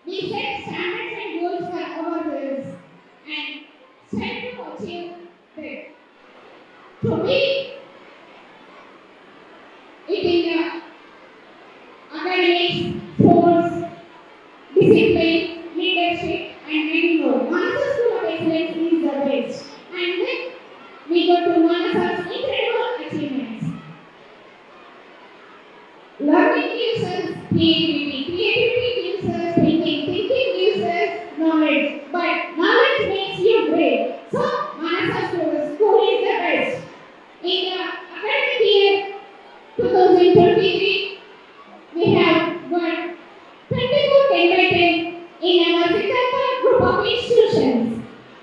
We set standards and goals for ourselves and strive to achieve them. To me, it is academics, sports, discipline, leadership, and many more. Manasa School of Excellence is the best. And then we go to Manasa's incredible achievements. Learning gives us creativity. Creativity gives us thinking. Thinking gives us knowledge. But knowledge makes you great. So, Manasa School is the best. In the academic year 2023, we have got 24 10 in our Siddhartha group of institutions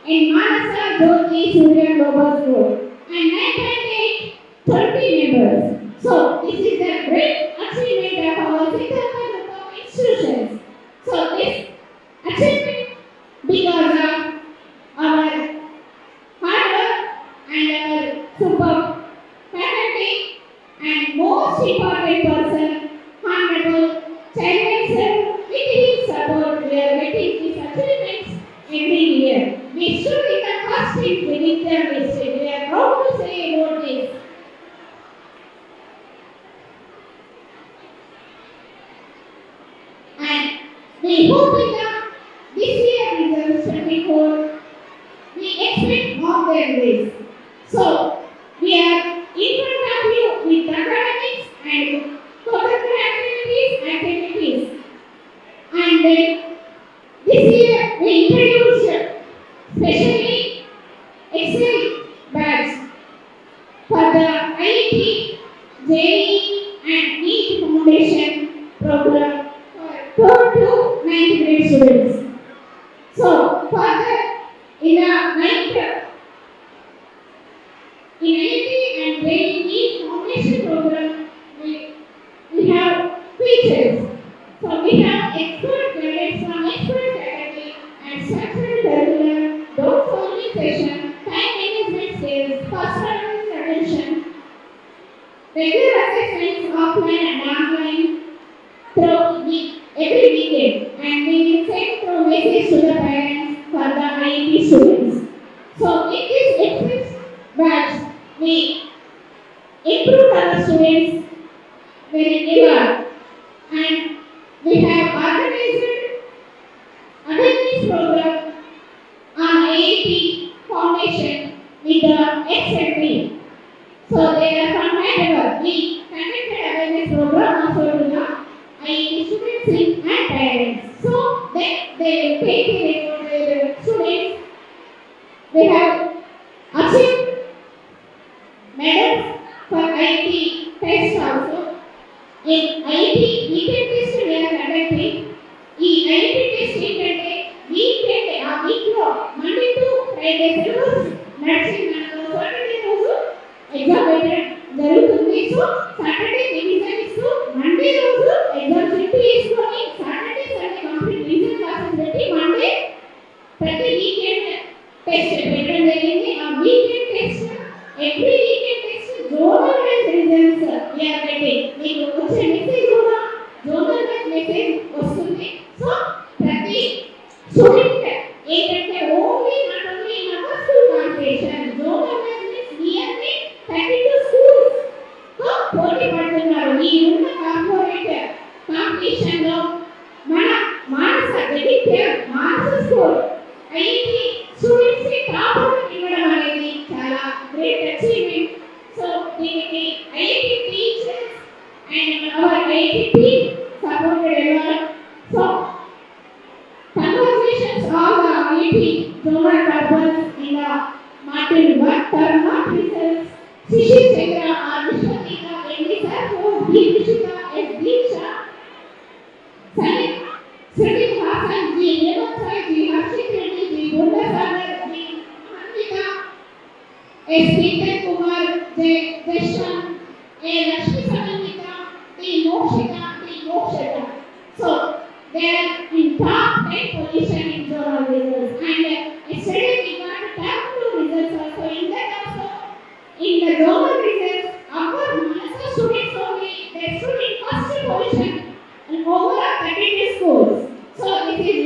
in Manasa Jyoti Surya Global School and 9.8 30 members. So this is a great achievement of our Siddhartha group of institutions. So this achievement because of our hard work and our super faculty and most important person, Honorable Chairman Sir, with his support, we are getting these achievements every year. We stood in the first in Vinitya district. We are proud to say about this. And we hope in this year results 24, we expect more than this. So, we are in front of you with academics and co-curricular activities. And this year we introduced specially Excel batch for the IIT, JEE and NEET Foundation program for 4 to 9th grade students. So, further in the 9th in IIT and JEE Foundation program, we have features. So we have expert guidance from expert faculty and structured curriculum, don't solving session, time management skills, personal attention, regular assessments offline and online through every weekend, and we will send through message to the parents for the IIT students. So in this express batch, we improve our students wherever, and we have organized awareness program on IIT Foundation with the XMP. So they are from Hyderabad. We conducted awareness program also to the IIT students and parents. So then they will take care of their students. We have achieved medals for IIT test also. In IIT weekend test we are conducting. ఈ IIT test ఏంటంటే weekend ఆ week లో Monday to Friday syllabus నడిచి మనకు Saturday రోజు exam జరుగుతుంది. So Saturday revision ఇస్తూ Monday రోజు ఎగ్జామ్ షిఫ్ట్ చేసుకొని Saturday Sunday complete revision classes పెట్టి మండే ప్రతి వీకెండ్ టెస్ట్ పెట్టడం జరిగింది. ఆ weekend test every weekend test zonal wise results we are getting. మీకు వచ్చే మెసేజ్ కూడా జోనల్ వైజ్ మెసేజ్ వస్తుంది. సో ప్రతి స్టూడెంట్ ఏంటంటే ఓన్లీ నాట్ ఓన్లీ మన school competition zonal wise means nearly 32 schools తో పోటీ పడుతున్నారు. ఈ ఉన్న కార్పొరేట్ కాంపిటీషన్ లో మన మానస జగిత్యాల మానస స్కూల్ ఐఐటి స్టూడెంట్స్ కి టాపర్ ఇవ్వడం అనేది చాలా గ్రేట్ అచీవ్మెంట్. సో దీనికి IIT teachers and our IIT team supported a lot. So congratulations all the IIT donor purpose in the Martin Tarma results. Shishir Chandra or Vishwatika Endisa for Deepishita S. Deeksha Sadiq Hassan G. Nevansai G. Harshit Reddy G. Bundasagar G. Anvita S. Peter Kumar J. Deshan A. Lakshmi Samamita Mokshita. So they are in top 10 position in zonal results, and yesterday we got top 2 results also. In that also, in the zonal results, our Manasa students only they stood in first position and over 32 schools. So it is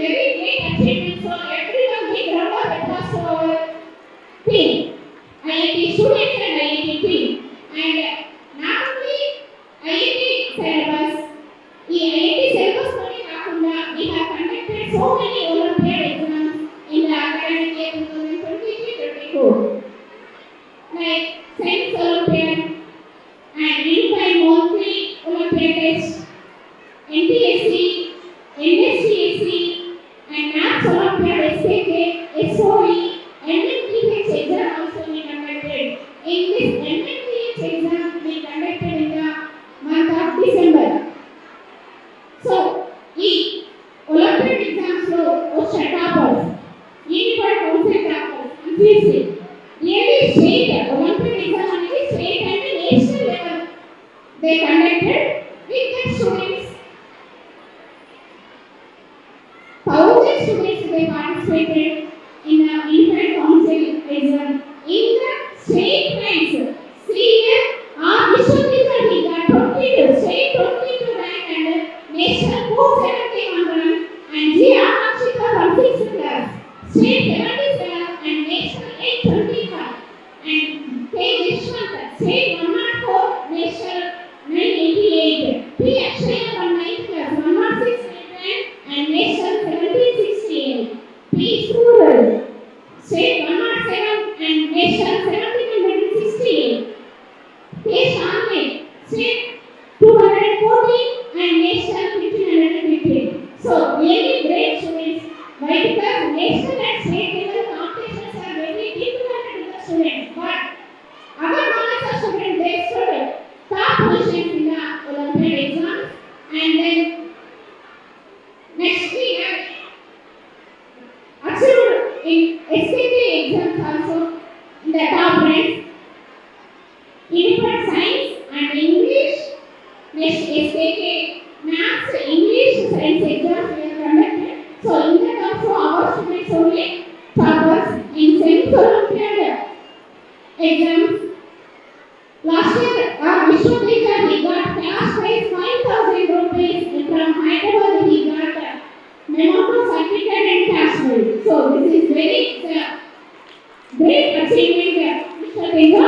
conducted so many Olympiad exams in the academic year 2023-24, like Science Olympiad and Unified Monthly Olympiad Test, NTSC, NSTSC, and Maths Olympiad, SKK, SOE, MNTH exam also we conducted. In this MNTH exam we conducted in the month of December. So, ఈ Olympiad exams లో వచ్చే toppers, Unified Council toppers, seriously, really state Olympiad exam అనేది state and national level they conducted with their students. Thousands students they participated in the Unified Council exam in the state ranks. See here, Vishwadeja he got 22 state 22 rank and national 471 and G. Akshita from 6th class, state 77 and national 825 and K. Vishwant state 104, national 988, P. Akshaya from 9th class 106 and national 1768, P. Rural state 107 and national 1768, K. Shanghai state 214 and national 1515. So really great students. Why? Because national and state level competitions are very difficult to the students. But our Manasa students they stood top positions in the Olympiad exams. And then next we have achieved in SKK exams also in the top ranks. Unified Science and English, next SKK Maths, English, Science exams we have conducted. So in that also our students only toppers in Science Olympiad exams. Last year, Vishwadeja he got cash prize 5,000 rupees from Hyderabad. He got memento certificate and cash prize. So this is very great achievement, Vishwadeja.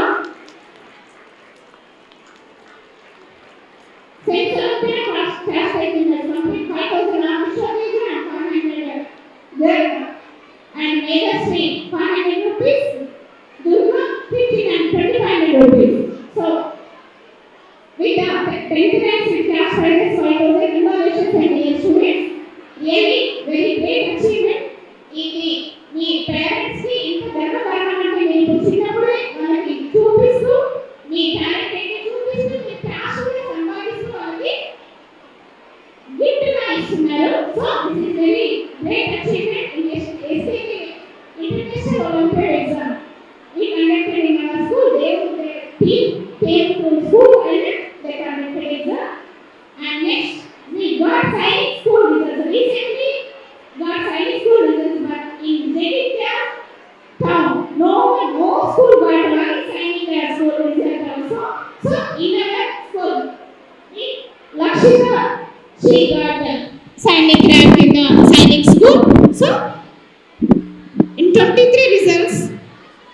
Science Olympiad cash prize in the complete 5,000 Vishwadeja and 500 there and Megashri 500 rupees, Durga 15 and 2,500 rupees. So with the 10th ranks with cash prizes 5,000, congratulations and dear students. Really very great achievement. ఇది మీ parents కి ఇంత గర్వకారణం అంటే మీరు చిన్నప్పుడే వాళ్ళకి చూపిస్తూ మీ talent ఏంటి చూపిస్తూ మీ క్యాష్ కూడా సంపాదిస్తూ వాళ్ళకి గిఫ్ట్ గా ఇస్తున్నారు. So this is very great achievement in SKK International Olympiad exam. We conducted in our school. They team came to school and they conducted exam. And next we got science school results. Recently got science school results, but in Jaditya town, no school got one science school result also. So in our school, in Lakshita, she got science rank in the science school. So in 23 results,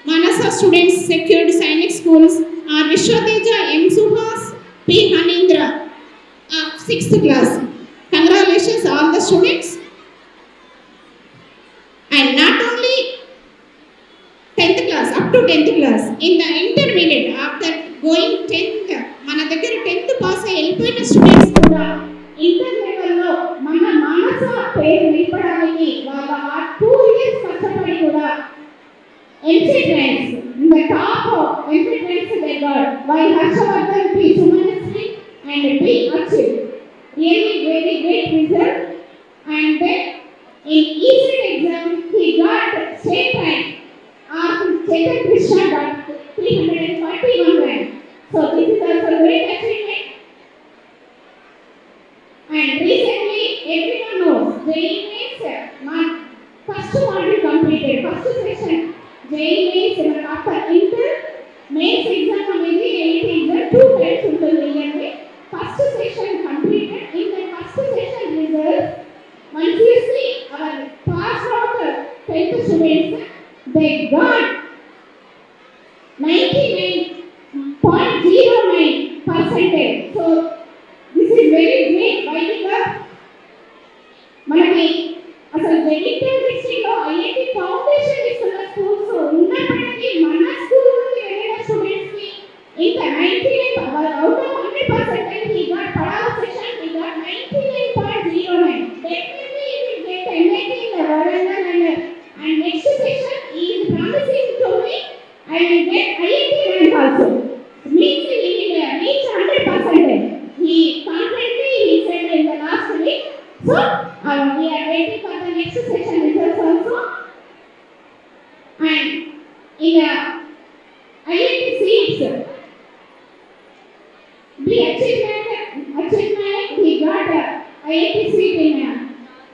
Manasa students secured science schools are Vishwadeja M. Suhas, P. Hanindra of 6th class. Congratulations all the students. And not only 10th class, up to 10th class, in the intermediate, after going 10th, మన దగ్గర 10th pass అయ్యి వెళ్ళిపోయిన students కూడా inter లెవెల్లో మన మానస పేరు నింపడానికి వాళ్ళ 2 years కష్టపడి కూడా MCET ranks in the top of MCET ranks they got by Harshavardhan, P. Sumanasri and P. Achil. Really very great result. And then in ECET exam he got state rank. Chetan Krishna got 341 rank. So this is also great achievement. And recently everyone knows JEE Mains first module completed, first session JEE Mains after inter mains exam అనేది 8 exam 2 times ఉంటుంది అంటే first session completed. In the first session results, once you see our passed out 10th students, they got 99.09%. So this is very great. Why? Because మనకి అసలు Jagtial district లో IIT foundation ఇస్తున్న schools ఉన్నప్పటికీ మన school నుండి వెళ్ళిన స్టూడెంట్స్ కి ఇంకా 99 out of 100% he got Padala section, he got 99.09. Definitely he will get MIT in the Warangal and next session he is promising to me I will get IIT rank also. Means he will reach 100%. He confidently he said in the last week. So we are waiting for the next session results also. And in the IIT seats, the achievement he got IIT seat in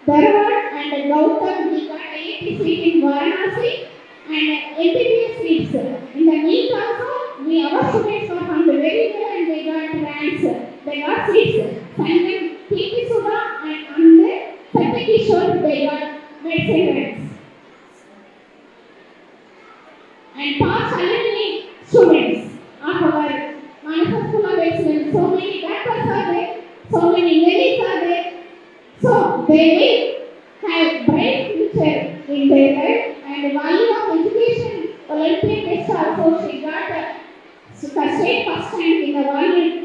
Dharwad and Gautam he got IIT seat in Varanasi and MBBS seats. In the NEET also, our students were found very well and they got ranks. They got seats. Sanjay T.P. Sudha and Ande Satyakishore they got medicine ranks. And past alumni students of our Manasa School of Excellence, so many doctors are there, so many ladies are there. So they will have bright future in their life and value of education. Olympic test also she got state first rank in the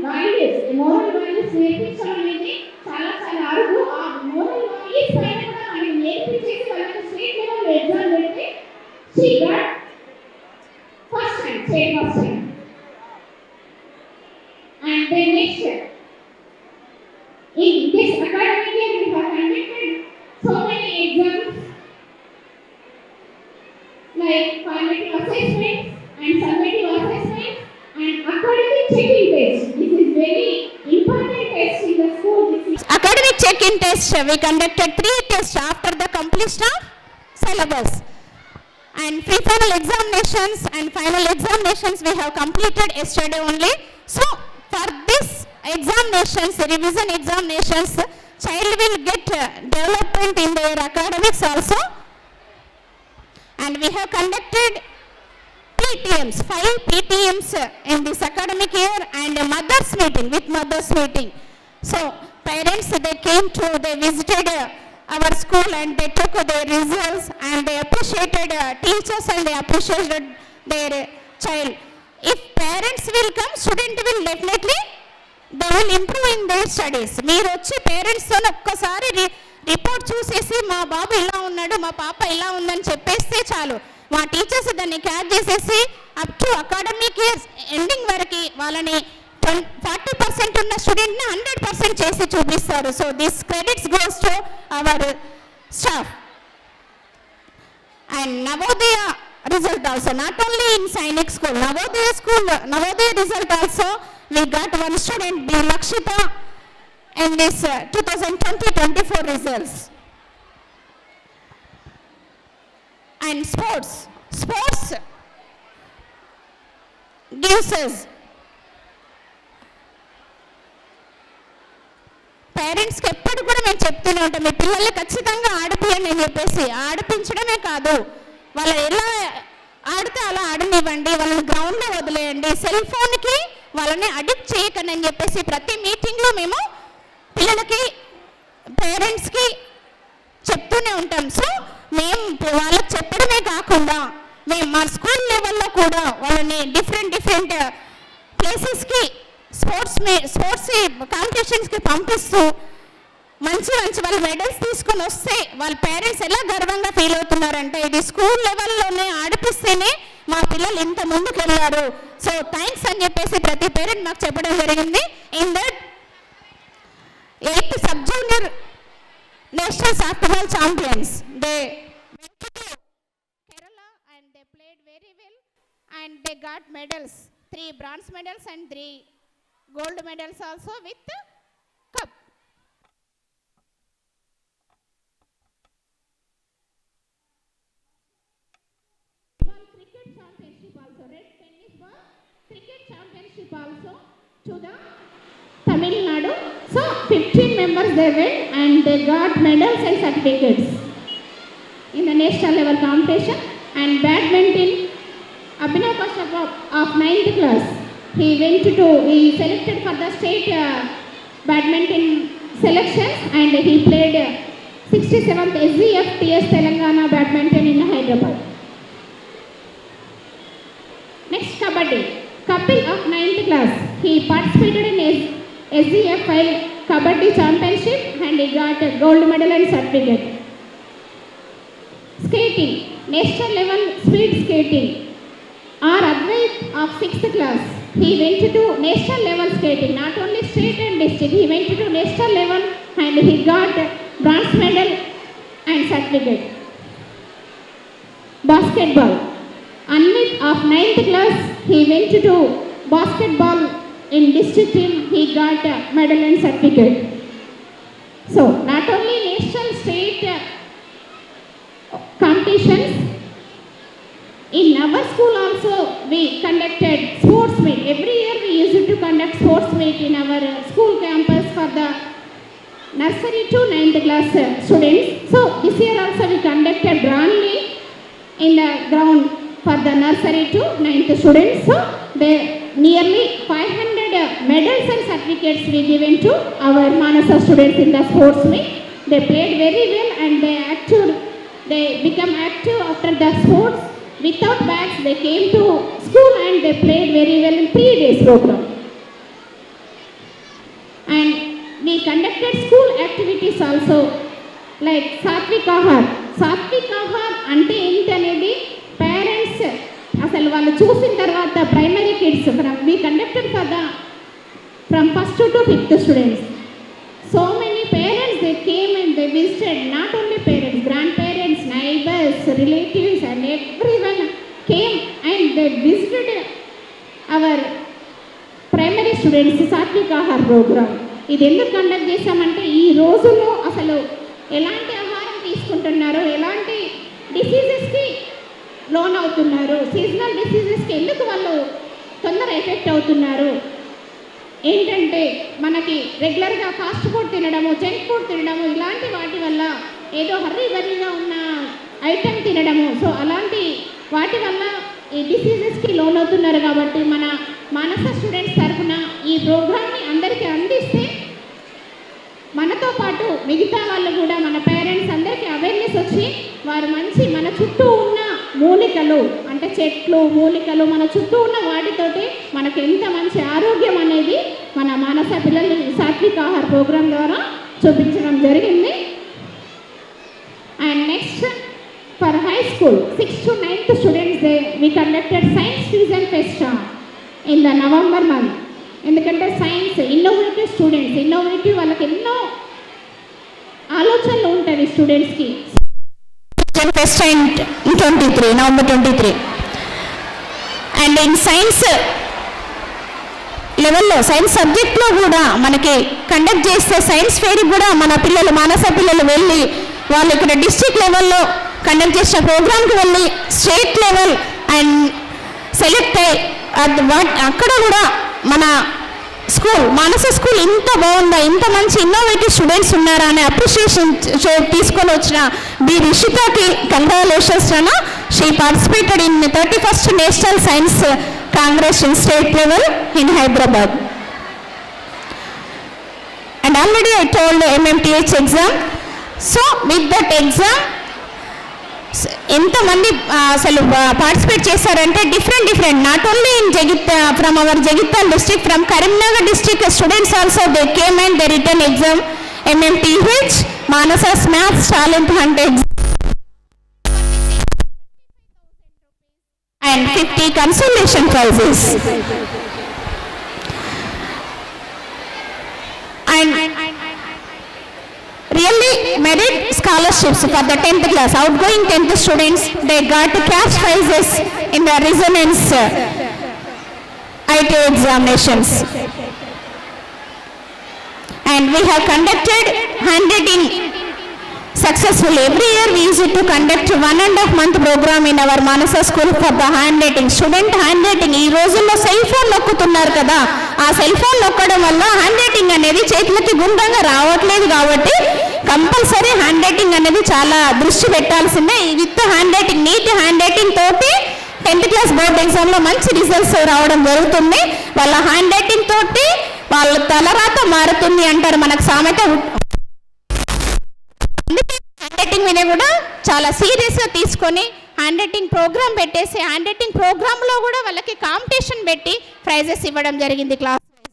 values, moral values నేర్పించడం అనేది చాలా చాలా అరుదు. ఆ moral values పైన కూడా మనకి నేర్పించేసి వాళ్ళకి స్టేట్ లెవెల్ ఎగ్జామ్ పెడితే she got first rank, state first rank. And then next in this academic year we have conducted so many exams like formative assessments and summative assessments and academic checking test. This is very important test in the school. Academic check-in test, we conducted 3 tests after the completion of syllabus. And pre-final examinations and final examinations we have completed yesterday only. So for this examinations, revision examinations, child will get development in their academics also. And we have conducted PTMs, 5 PTMs in this academic year and a mothers meeting, with mothers meeting. So parents they came to, they visited our school and they took their results and they appreciated teachers and they appreciated their child. If parents will come, student will definitely they will improve in their studies. మీరు వచ్చి పేరెంట్స్తో ఒక్కసారి report చూసేసి మా బాబు ఇలా ఉన్నాడు, మా పాప ఇలా ఉందని చెప్పేస్తే చాలు, మా టీచర్స్ దాన్ని క్యాచ్ చేసేసి up to academic year ending వరకు వాళ్ళని 40% ఉన్న స్టూడెంట్ని 100% చేసి చూపిస్తారు. So this credits goes to our staff. And Navodaya result also, not only in Sainik school, Navodaya result also, we got one student, B. Lakshita, in this 2020-24 results. And sports gives us, పేరెంట్స్కి ఎప్పుడు కూడా మేము చెప్తూనే ఉంటాం, మీ పిల్లల్ని ఖచ్చితంగా ఆడిపియండి అని చెప్పేసి. ఆడిపించడమే కాదు, వాళ్ళు ఎలా ఆడితే అలా ఆడనివ్వండి, వాళ్ళని గ్రౌండ్లో వదిలేయండి, సెల్ ఫోన్కి వాళ్ళని అడిక్ట్ చేయకండి అని చెప్పేసి ప్రతి మీటింగ్లో మేము పిల్లలకి పేరెంట్స్కి చెప్తూనే ఉంటాం. సో మేము వాళ్ళకి చెప్పడమే కాకుండా మేము మా స్కూల్ లెవెల్లో కూడా వాళ్ళని డిఫరెంట్ ప్లేసెస్కి స్పోర్ట్స్ కాంపిటీషన్స్కి పంపిస్తూ మంచి వాళ్ళు మెడల్స్ తీసుకొని వస్తే వాళ్ళ పేరెంట్స్ ఎలా గర్వంగా ఫీల్ అవుతున్నారంటే ఇది స్కూల్ లెవెల్లోనే ఆడిపిస్తేనే మా పిల్లలు ఇంత ముందుకు వెళ్ళారు. సో థ్యాంక్స్ అని చెప్పేసి ప్రతి పేరెంట్ మాకు చెప్పడం జరిగింది. In that 8th sub-junior national softball champions they went to Kerala and they played very well and they got medals, 3 bronze medals and 3 gold medals also with cup. Cricket championship also, red tennis ball cricket championship also to the Tamil Nadu. So 15 members they went and they got medals and certificates in the national level competition. And badminton, Abhinav Kashyap of 9th class, he selected for the state badminton selections and he played 67th SZF TS Telangana Badminton in Hyderabad. Next, Kabaddi. Kapil of 9th class. He participated in SZFI Kabaddi Championship and he got a gold medal and certificate. Skating. National level speed skating. R. Advait of 6th class. He went to national level skating, not only state and district. He went to national level and he got bronze medal and certificate. Basketball. Anvit of 9th class, he went to basketball in district team, he got a medal and certificate. So, not only national, state competitions, in our school also we conducted sports meet. Every year we used to conduct sports meet in our school campus for the nursery to 9th class students. So, this year also we conducted grandly in the ground for the nursery to 9th students. So, they nearly 500 medals and certificates we given to our Manasa students in the sports meet. They played very well and they become active after the sports. Without bags, they came to school and they played very well in 3 days program. And we conducted school activities also like Satvik Ahar. Satvik Ahar ante enti anedi parents asalu vallu chusin tarvata primary kids we conducted for the from 1st to 5th students. So many parents they came and they visited, not only parents, grandparents, neighbors, relatives and everyone came and they visited our primary students Satvik Ahar program. ఇది ఎందుకు conduct చేశామంటే ఈ రోజుల్లో అసలు ఎలాంటి ఆహారం తీసుకుంటున్నారు, ఎలాంటి డిసీజెస్కి లోన్ అవుతున్నారు, సీజనల్ డిసీజెస్కి ఎందుకు వాళ్ళు తొందర ఎఫెక్ట్ అవుతున్నారు, ఏంటంటే మనకి రెగ్యులర్గా ఫాస్ట్ ఫుడ్ తినడము, జంక్ ఫుడ్ తినడము, ఇలాంటి వాటి వల్ల ఏదో హర్రీబర్రీగా ఉన్న ఐటెం తినడము, సో అలాంటి వాటి వల్ల ఈ డిసీజెస్కి లోన్ అవుతున్నారు. కాబట్టి మన మానస స్టూడెంట్స్ తరఫున ఈ ప్రోగ్రామ్ని అందరికీ అందిస్తే మనతో పాటు మిగతా వాళ్ళు కూడా మన పేరెంట్స్ అందరికీ అవేర్నెస్ వచ్చి వారు మంచి మన చుట్టూ ఉన్న మూలికలు అంటే చెట్లు మూలికలు మన చుట్టూ ఉన్న వాటితోటి మనకు ఎంత మంచి ఆరోగ్యం అనేది మన మానస పిల్లలు సాత్విక ఆహార ప్రోగ్రాం ద్వారా చూపించడం జరిగింది. And next for high school 6th to 9th students we conducted science fusion pest in the November month. ఎందుకంటే సైన్స్ ఇన్నోవేటివ్ స్టూడెంట్స్, ఇన్నోవేటివ్ వాళ్ళకి ఎన్నో ఆలోచనలు ఉంటాయి స్టూడెంట్స్కి. Pest in 23 November 23 and in science లెవెల్లో సైన్స్ సబ్జెక్ట్లో కూడా మనకి కండక్ట్ చేస్తే సైన్స్ ఫెయిర్ కూడా మన పిల్లలు మానస పిల్లలు వెళ్ళి వాళ్ళు ఇక్కడ డిస్ట్రిక్ట్ లెవెల్లో కండక్ట్ చేసిన ప్రోగ్రామ్కి వెళ్ళి స్టేట్ లెవెల్ అండ్ సెలెక్ట్ అయ్యి అక్కడ కూడా మన స్కూల్ మానస స్కూల్ ఇంత బాగుందా, ఇంత మంచి ఇన్నోవేటివ్ స్టూడెంట్స్ ఉన్నారా అనే అప్రిషియేషన్ తీసుకొని వచ్చిన బి రిషితకి కంగ్రాచులేషన్స్ అన్న. She participated in 31st national science congress in state level in Hyderabad. And already I told MMTH exam. So with that exam ఎంతమంది అసలు పార్టిసిపేట్ చేశారంటే different not only in from our Jagtial district, from Karimnagar district students also they came and they return exam MMTH Manasa's maths talent hunt exam and 50 consolation prizes. And really merit scholarships for the 10th class, outgoing 10th students, they got cash prizes in the resonance IT examinations. And we have conducted handwriting successfully. Every year we used to conduct 1.5 month program in our Manasa school for the handwriting. Student handwriting ఈ రోజుల్లో cell phone నొక్కుతున్నారు కదా, ఆ cell phone నొక్కడం వల్ల hand writing అనేది చేతులకి గుండ్రంగా రావట్లేదు. కాబట్టి కంపల్సరీ హ్యాండ్ రైటింగ్ అనేది చాలా దృష్టి పెట్టాల్సిందే. With handwriting, neat handwriting తోటి 10th క్లాస్ బోర్డ్ ఎగ్జామ్లో మంచి రిజల్ట్స్ రావడం జరుగుతుంది. వాళ్ళ హ్యాండ్ రైటింగ్ తోటి వాళ్ళ తలరాత మారుతుంది అంటారు మనకు సామెత. అందుకే రైటింగ్ మీద కూడా చాలా సీరియస్గా తీసుకొని హ్యాండ్ రైటింగ్ ప్రోగ్రామ్ పెట్టేసి హ్యాండ్ రైటింగ్ ప్రోగ్రాంలో కూడా వాళ్ళకి కాంపిటీషన్ పెట్టి ప్రైజెస్ ఇవ్వడం జరిగింది class wise.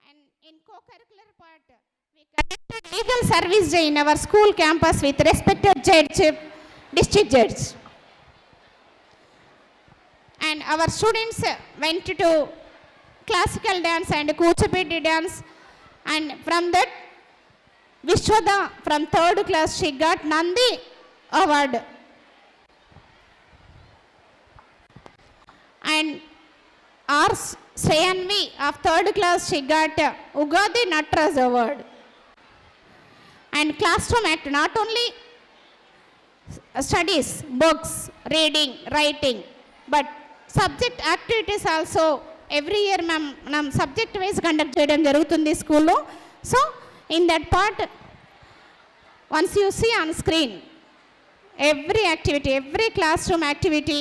And in co-curricular part, we conducted legal service day in our school campus with respected judge, district judge. And our students went to classical dance and Kuchipudi dance, and from that Vishwada from 3rd class, she got Nandi award. And R. Sreyanvi of 3rd class, she got Ugadi Natraj award. And classroom act, not only studies, books, reading, writing, but subject activities also every year మనం subject wise conduct చేయడం జరుగుతుంది స్కూల్లో. So in that part, once you see on screen, every activity, every classroom activity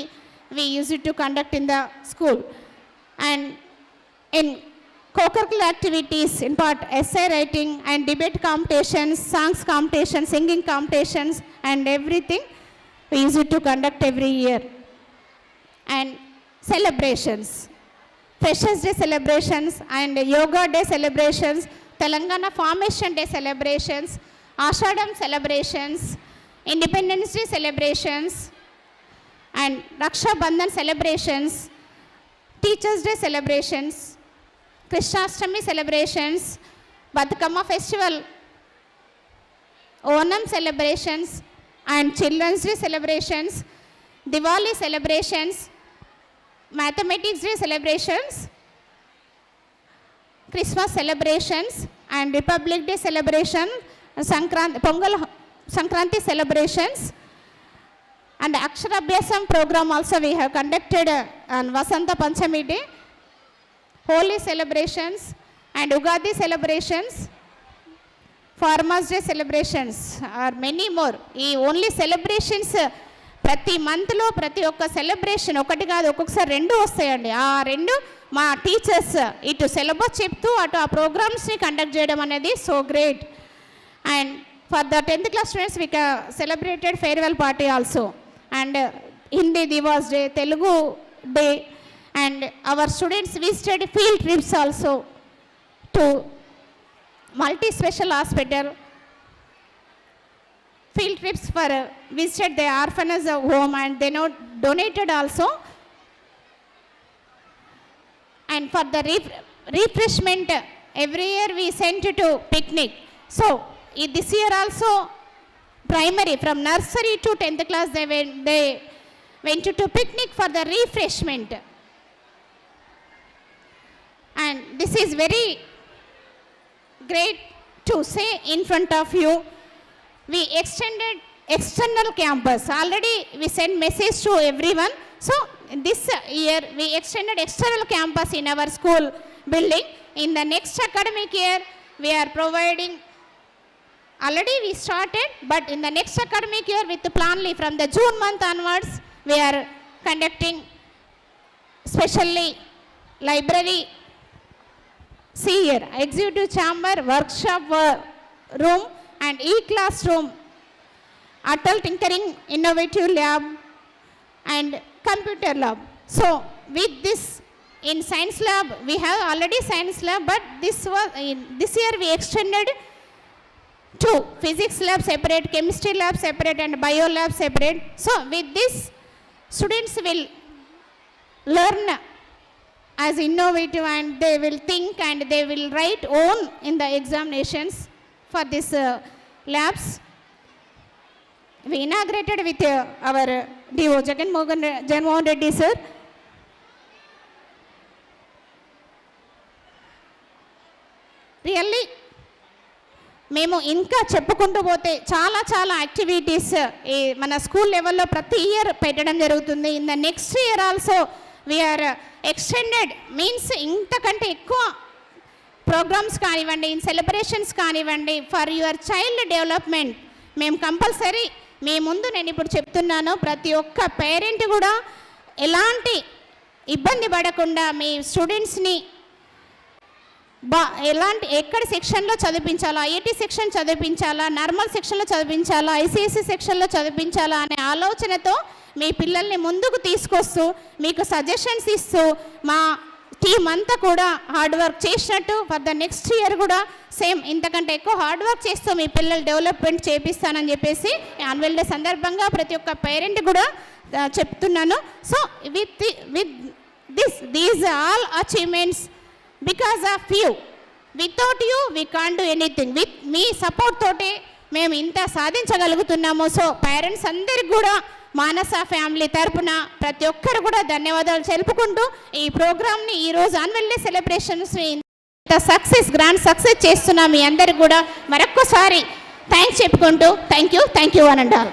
we use it to conduct in the school. And in co-curricular activities, in part essay writing and debate competitions, songs competitions, singing competitions, and everything we use it to conduct every year. And celebrations, Freshers Day celebrations and Yoga Day celebrations, Telangana Formation Day celebrations, Ashadam celebrations, Independence Day celebrations, and Raksha Bandhan celebrations, Teachers Day celebrations, Krishnashtami celebrations, Batukama festival, Onam celebrations, and Children's Day celebrations, Diwali celebrations, Mathematics Day celebrations, Christmas celebrations, and Republic Day celebration, Sankranti celebrations, and Aksharabhyasam program also we have conducted on Vasanta Panchami Day, Holi celebrations, and Ugadi celebrations, Farmers Day celebrations, or many more. ఈ only celebrations ప్రతి మంత్లో ప్రతి ఒక్క celebration ఒకటి కాదు, ఒక్కొక్కసారి 2 వస్తాయండి. ఆ 2 మా టీచర్స్ ఇటు సిలబస్ చెప్తూ అటు ఆ ప్రోగ్రామ్స్ని కండక్ట్ చేయడం అనేది so great. And for the 10th class students we celebrated farewell party also, and Hindi Divas Day, Telugu Day, and our students visited field trips also to multi-special hospital, field trips for visited the orphanage home, and they donated also. And for the refreshment, every year we sent to picnic. So this year also primary from nursery to 10th class they went to picnic for the refreshment. And this is very great to say in front of you. We extended external campus. Already we sent message to everyone. So this year we extended external campus in our school building. In the next academic year we are providing, already we started, but in the next academic year with the planly from the June month onwards we are conducting specially library, see here, executive chamber, workshop room, and e-classroom, Atal Tinkering Innovative Lab, and computer lab. So with this in science lab we have already science lab, but this year we extended to physics lab separate, chemistry lab separate, and bio lab separate. So with this students will learn as innovative, and they will think and they will write own in the examinations for this labs. We inaugurated with our DO Jaganmohan Reddy sir. Really మేము ఇంకా చెప్పుకుంటూ పోతే చాలా చాలా activities మన school లెవెల్లో ప్రతి year పెట్టడం జరుగుతుంది. In the next year also we are extended means ఇంతకంటే ఎక్కువ ప్రోగ్రామ్స్ కానివ్వండి, ఇన్ సెలబ్రేషన్స్ కానివ్వండి, ఫర్ యువర్ చైల్డ్ డెవలప్మెంట్ మేము కంపల్సరీ మీ ముందు నేను ఇప్పుడు చెప్తున్నాను. ప్రతి ఒక్క పేరెంట్ కూడా ఎలాంటి ఇబ్బంది పడకుండా మీ స్టూడెంట్స్ని ఎక్కడ సెక్షన్లో చదివించాలా, ఐఐటి సెక్షన్ చదివించాలా, నార్మల్ సెక్షన్లో చదివించాలా, ఐసిఎస్సి సెక్షన్లో చదివించాలా అనే ఆలోచనతో మీ పిల్లల్ని ముందుకు తీసుకొస్తూ మీకు సజెషన్స్ ఇస్తూ మా టీం అంతా కూడా హార్డ్ వర్క్ చేసినట్టు ఫర్ ద నెక్స్ట్ ఇయర్ కూడా సేమ్ ఇంతకంటే ఎక్కువ హార్డ్ వర్క్ చేస్తూ మీ పిల్లలు డెవలప్మెంట్ చేపిస్తానని చెప్పేసి యాన్యువల్ డే సందర్భంగా ప్రతి ఒక్క పేరెంట్ కూడా చెప్తున్నాను. So with these all achievements because of you. Without you we can't do anything. With me support తోటి మేము ఇంత సాధించగలుగుతున్నాము. సో పేరెంట్స్ అందరికి కూడా మానస ఫ్యామిలీ తరపున ప్రతి ఒక్కరు కూడా ధన్యవాదాలు తెలుపుకుంటూ ఈ ప్రోగ్రామ్ని ఈరోజు యాన్యువల్ డే సెలబ్రేషన్స్ని ఇంత గ్రాండ్ సక్సెస్ చేస్తున్న మీ అందరికి కూడా మరొక్కసారి థ్యాంక్స్ చెప్పుకుంటూ థ్యాంక్ యూ అని అంటారు.